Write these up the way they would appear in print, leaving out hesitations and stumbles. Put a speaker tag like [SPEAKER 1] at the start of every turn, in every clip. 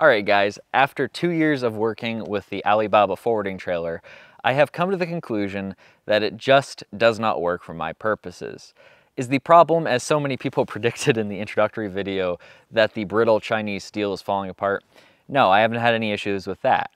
[SPEAKER 1] Alright guys, after 2 years of working with the Alibaba forwarding trailer, I have come to the conclusion that it just does not work for my purposes. Is the problem, as so many people predicted in the introductory video, that the brittle Chinese steel is falling apart? No, I haven't had any issues with that.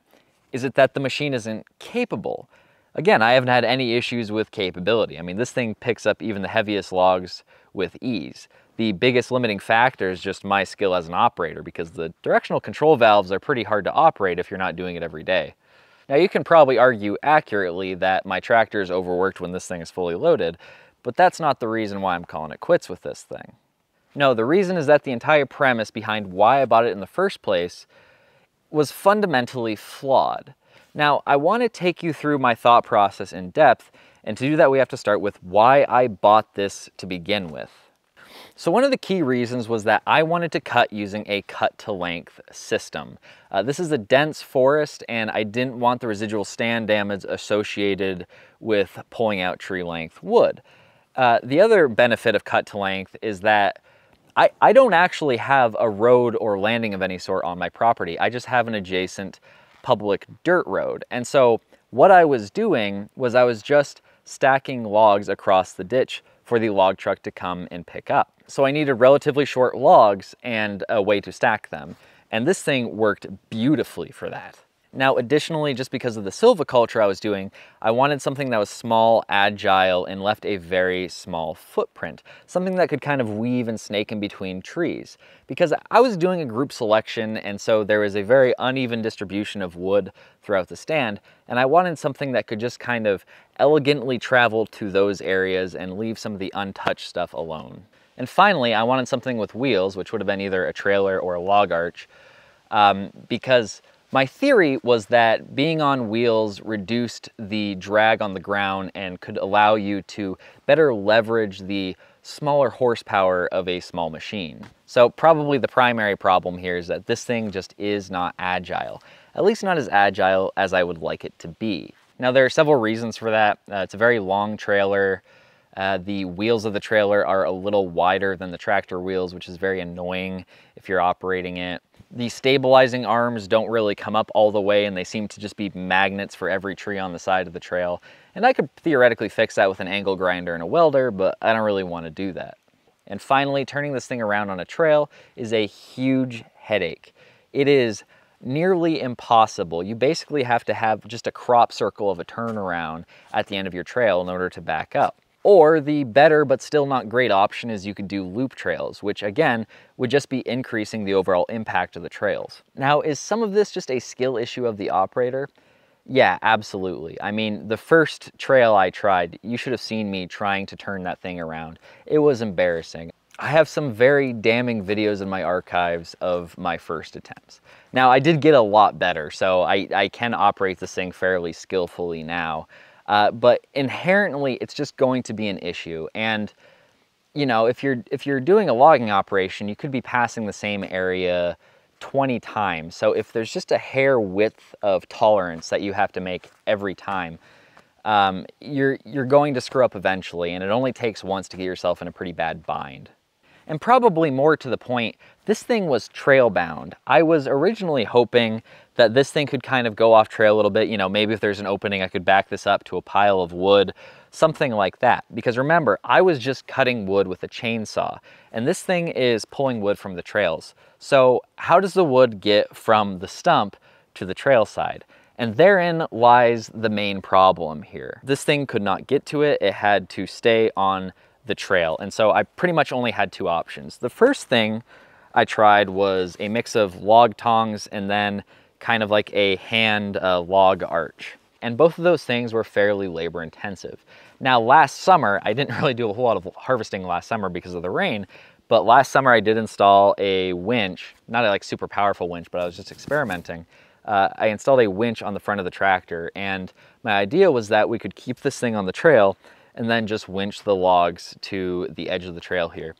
[SPEAKER 1] Is it that the machine isn't capable? Again, I haven't had any issues with capability. I mean, this thing picks up even the heaviest logs with ease. The biggest limiting factor is just my skill as an operator, because the directional control valves are pretty hard to operate if you're not doing it every day. Now, you can probably argue accurately that my tractor is overworked when this thing is fully loaded, but that's not the reason why I'm calling it quits with this thing. No, the reason is that the entire premise behind why I bought it in the first place was fundamentally flawed. Now, I want to take you through my thought process in depth, and to do that we have to start with why I bought this to begin with. So one of the key reasons was that I wanted to cut using a cut-to-length system. This is a dense forest, and I didn't want the residual stand damage associated with pulling out tree-length wood. The other benefit of cut-to-length is that I don't actually have a road or landing of any sort on my property. I just have an adjacent public dirt road. And so what I was doing was I was just stacking logs across the ditch for the log truck to come and pick up. So I needed relatively short logs and a way to stack them. And this thing worked beautifully for that. Now, additionally, just because of the SilviCultural I was doing, I wanted something that was small, agile, and left a very small footprint. Something that could kind of weave and snake in between trees. Because I was doing a group selection, and so there was a very uneven distribution of wood throughout the stand, and I wanted something that could just kind of elegantly travel to those areas and leave some of the untouched stuff alone. And finally, I wanted something with wheels, which would have been either a trailer or a log arch, because my theory was that being on wheels reduced the drag on the ground and could allow you to better leverage the smaller horsepower of a small machine. So probably the primary problem here is that this thing just is not agile, at least not as agile as I would like it to be. Now, there are several reasons for that. It's a very long trailer. The wheels of the trailer are a little wider than the tractor wheels, which is very annoying if you're operating it. The stabilizing arms don't really come up all the way, and they seem to just be magnets for every tree on the side of the trail. And I could theoretically fix that with an angle grinder and a welder, but I don't really want to do that. And finally, turning this thing around on a trail is a huge headache. It is nearly impossible. You basically have to have just a crop circle of a turnaround at the end of your trail in order to back up. Or the better but still not great option is you could do loop trails, which again would just be increasing the overall impact of the trails. Now, is some of this just a skill issue of the operator? Yeah, absolutely. I mean, the first trail I tried, you should have seen me trying to turn that thing around. It was embarrassing. I have some very damning videos in my archives of my first attempts. Now, I did get a lot better, so I can operate this thing fairly skillfully now. But inherently, it's just going to be an issue. And, you know, if you're doing a logging operation, you could be passing the same area 20 times. So if there's just a hair width of tolerance that you have to make every time, you're going to screw up eventually, and it only takes once to get yourself in a pretty bad bind. And probably more to the point, this thing was trail bound. I was originally hoping that this thing could kind of go off trail a little bit. You know, maybe if there's an opening, I could back this up to a pile of wood, something like that. Because remember, I was just cutting wood with a chainsaw, and this thing is pulling wood from the trails. So how does the wood get from the stump to the trail side? And therein lies the main problem here. This thing could not get to it. It had to stay on the trail. And so I pretty much only had two options. The first thing I tried was a mix of log tongs and then kind of like a hand log arch. And both of those things were fairly labor intensive. Now, last summer, I didn't really do a whole lot of harvesting last summer because of the rain, but last summer I did install a winch, not a like super powerful winch, but I was just experimenting. I installed a winch on the front of the tractor, and my idea was that we could keep this thing on the trail and then just winch the logs to the edge of the trail here.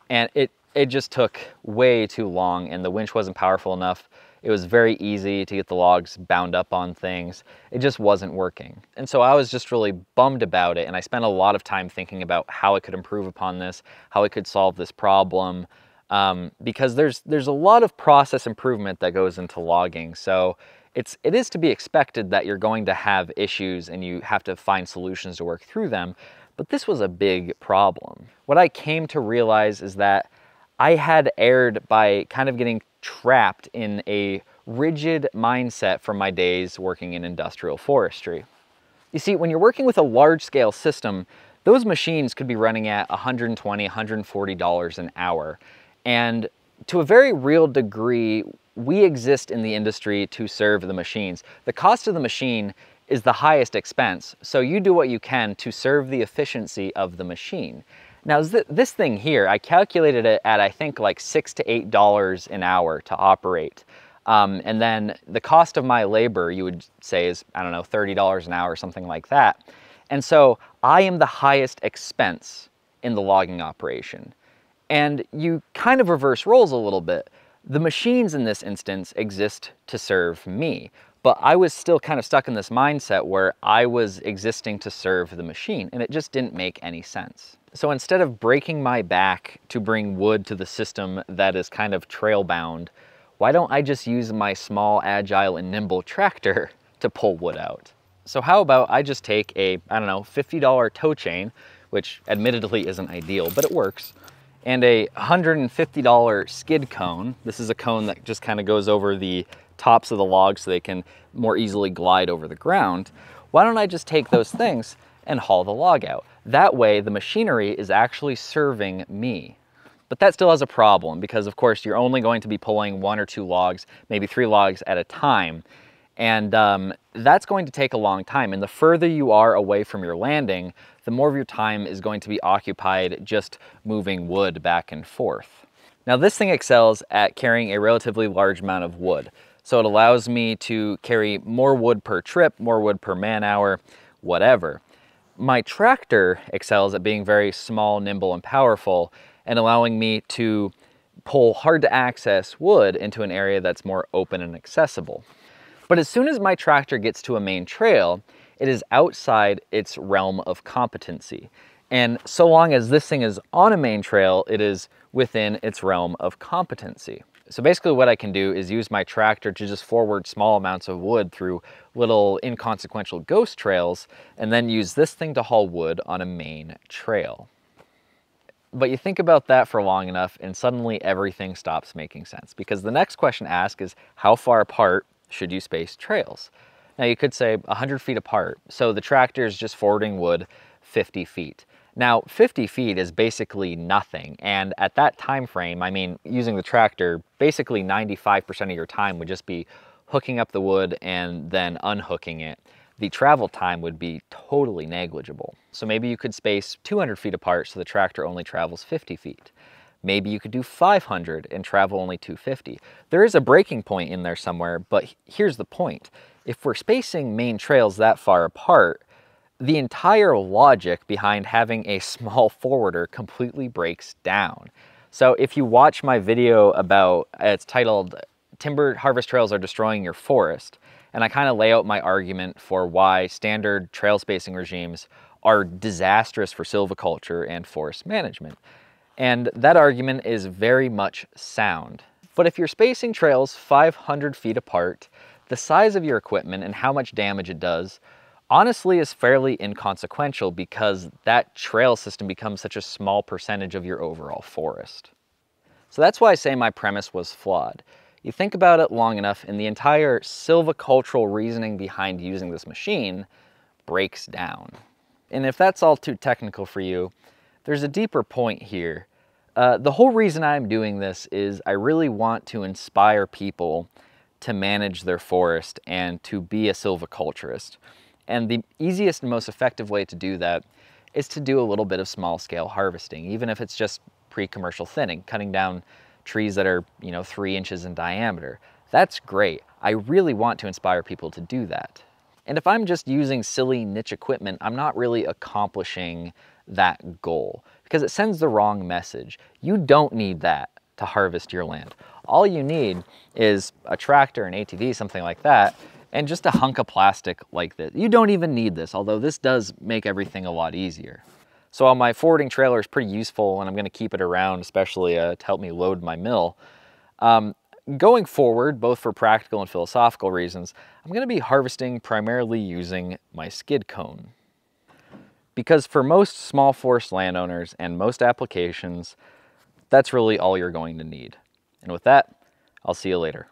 [SPEAKER 1] And it just took way too long, and the winch wasn't powerful enough. It was very easy to get the logs bound up on things. It just wasn't working. And so I was just really bummed about it, and I spent a lot of time thinking about how I could improve upon this, how I could solve this problem. because there's a lot of process improvement that goes into logging. So it is to be expected that you're going to have issues and you have to find solutions to work through them. But this was a big problem. What I came to realize is that I had erred by kind of getting trapped in a rigid mindset from my days working in industrial forestry. You see, when you're working with a large-scale system, those machines could be running at $120, $140 an hour. And to a very real degree, we exist in the industry to serve the machines. The cost of the machine is the highest expense, so you do what you can to serve the efficiency of the machine. Now, this thing here, I calculated it at, I think, like $6 to $8 an hour to operate. And then the cost of my labor, you would say, is, I don't know, $30 an hour, something like that. And so I am the highest expense in the logging operation. And you kind of reverse roles a little bit. The machines in this instance exist to serve me, but I was still kind of stuck in this mindset where I was existing to serve the machine, and it just didn't make any sense. So instead of breaking my back to bring wood to the system that is kind of trail bound, why don't I just use my small, agile, and nimble tractor to pull wood out? So how about I just take a, I don't know, $50 tow chain, which admittedly isn't ideal, but it works, and a $150 skid cone. This is a cone that just kind of goes over the tops of the logs so they can more easily glide over the ground. Why don't I just take those things and haul the log out? That way, the machinery is actually serving me. But that still has a problem because, of course, you're only going to be pulling 1 or 2 logs, maybe 3 logs at a time. And that's going to take a long time. And the further you are away from your landing, the more of your time is going to be occupied just moving wood back and forth. Now, this thing excels at carrying a relatively large amount of wood. So it allows me to carry more wood per trip, more wood per man hour, whatever. My tractor excels at being very small, nimble, and powerful, and allowing me to pull hard to access wood into an area that's more open and accessible. But as soon as my tractor gets to a main trail, it is outside its realm of competency. And so long as this thing is on a main trail, it is within its realm of competency. So basically what I can do is use my tractor to just forward small amounts of wood through little inconsequential ghost trails, and then use this thing to haul wood on a main trail. But you think about that for long enough and suddenly everything stops making sense, because the next question asked is, how far apart should you space trails? Now you could say 100 feet apart, so the tractor is just forwarding wood 50 feet. Now 50 feet is basically nothing, and at that time frame, I mean, using the tractor, basically 95% of your time would just be hooking up the wood and then unhooking it. The travel time would be totally negligible. So maybe you could space 200 feet apart so the tractor only travels 50 feet. Maybe you could do 500 and travel only 250. There is a breaking point in there somewhere, but here's the point. If we're spacing main trails that far apart, the entire logic behind having a small forwarder completely breaks down. So if you watch my video about, it's titled, Timber Harvest Trails Are Destroying Your Forest, and I kind of lay out my argument for why standard trail spacing regimes are disastrous for silviculture and forest management. And that argument is very much sound. But if you're spacing trails 500 feet apart, the size of your equipment and how much damage it does honestly is fairly inconsequential, because that trail system becomes such a small percentage of your overall forest. So that's why I say my premise was flawed. You think about it long enough and the entire silvicultural reasoning behind using this machine breaks down. And if that's all too technical for you, there's a deeper point here. The whole reason I'm doing this is I really want to inspire people to manage their forest and to be a silviculturist. And the easiest and most effective way to do that is to do a little bit of small scale harvesting, even if it's just pre-commercial thinning, cutting down trees that are, 3 inches in diameter. That's great. I really want to inspire people to do that. And if I'm just using silly niche equipment, I'm not really accomplishing that goal, because it sends the wrong message. You don't need that to harvest your land. All you need is a tractor, an ATV, something like that, and just a hunk of plastic like this. You don't even need this, although this does make everything a lot easier. So while my forwarding trailer is pretty useful and I'm going to keep it around, especially to help me load my mill, going forward, both for practical and philosophical reasons, I'm going to be harvesting primarily using my skid cone. Because for most small forest landowners and most applications, that's really all you're going to need. And with that, I'll see you later.